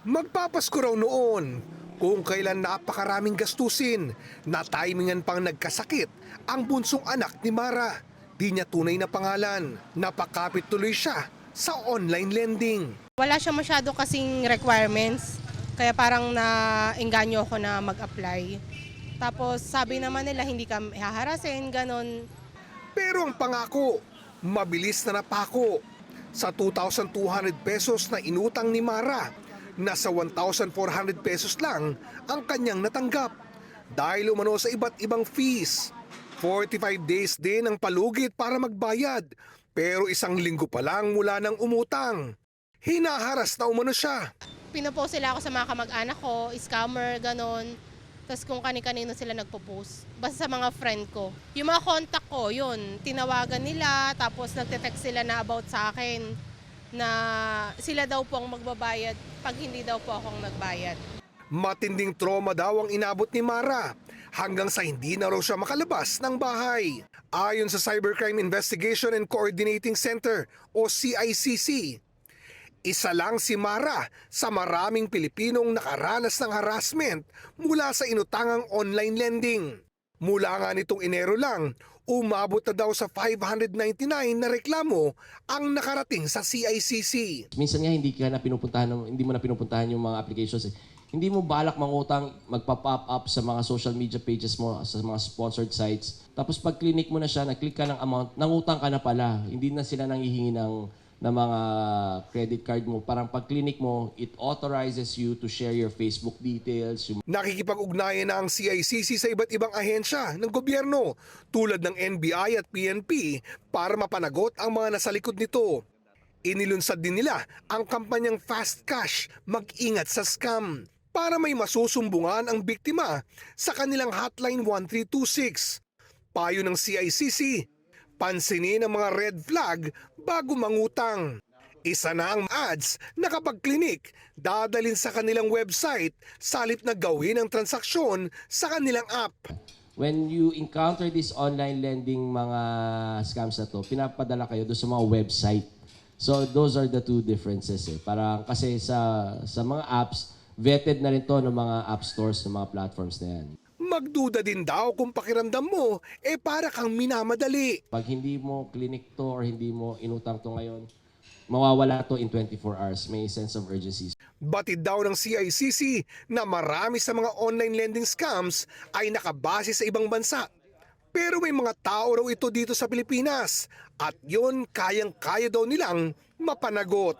Magpapasko raw noon kung kailan napakaraming gastusin na timingan pang nagkasakit ang bunsong anak ni Mara. Di niya tunay na pangalan. Napakapit tuloy siya sa online lending. Wala siya masyado kasing requirements, kaya parang naengganyo ako na mag-apply. Tapos sabi naman nila hindi ka haharasin, ganon. Pero ang pangako, mabilis na napako. Sa 2,200 pesos na inutang ni Mara, nasa 1,400 pesos lang ang kanyang natanggap. Dahil umano sa iba't ibang fees. 45 days din ang palugit para magbayad. Pero 1 linggo pa lang mula ng umutang. Hinaharas na umano siya. Pinopost sila ako sa mga kamag-anak ko, scammer, ganon. Tapos kung kani-kanino sila nagpo-post. Basta sa mga friend ko. Yung mga contact ko, yun, tinawagan nila, tapos nagte-text sila na about sa akin na sila daw po ang magbabayad pag hindi daw po akong nagbayad. Matinding trauma daw ang inabot ni Mara hanggang sa hindi na raw siya makalabas ng bahay. Ayon sa Cybercrime Investigation and Coordinating Center o CICC, isa lang si Mara sa maraming Pilipinong nakaranas ng harassment mula sa inutangang online lending. Mula nga nitong Enero lang, umabot na daw sa 599 na reklamo ang nakarating sa CICC. Minsan nga hindi mo na pinupuntahan yung mga applications. Hindi mo balak mangutang, magpa-pop up sa mga social media pages mo, sa mga sponsored sites. Tapos pag clinic mo na siya, nag-click ka ng amount, nangutang ka na pala. Hindi na sila nanghihingi ng mga credit card mo. Parang pag clinic mo, it authorizes you to share your Facebook details. Nakikipag-ugnayan na ang CICC sa iba't ibang ahensya ng gobyerno tulad ng NBI at PNP para mapanagot ang mga nasa likod nito. Inilunsad din nila ang kampanyang Fast Cash, mag-ingat sa scam, para may masusumbungan ang biktima sa kanilang hotline 1326. Payo ng CICC, pansinin ang mga red flag bago mangutang. Isa na ang ads na kapag klinik, dadalhin sa kanilang website salip na gawin ang transaksyon sa kanilang app. When you encounter this online lending mga scams na to, pinapadala kayo doon sa mga website. So those are the two differences. Parang kasi sa mga apps, vetted na rin to ng mga app stores, ng mga platforms na yan. Magduda din daw kung pakiramdam mo, para kang minamadali. Pag hindi mo clinic to or hindi mo inutang to ngayon, mawawala to in 24 hours. May sense of urgency. Batid daw ng CICC na marami sa mga online lending scams ay nakabase sa ibang bansa. Pero may mga tao raw ito dito sa Pilipinas at yun kayang-kaya daw nilang mapanagot.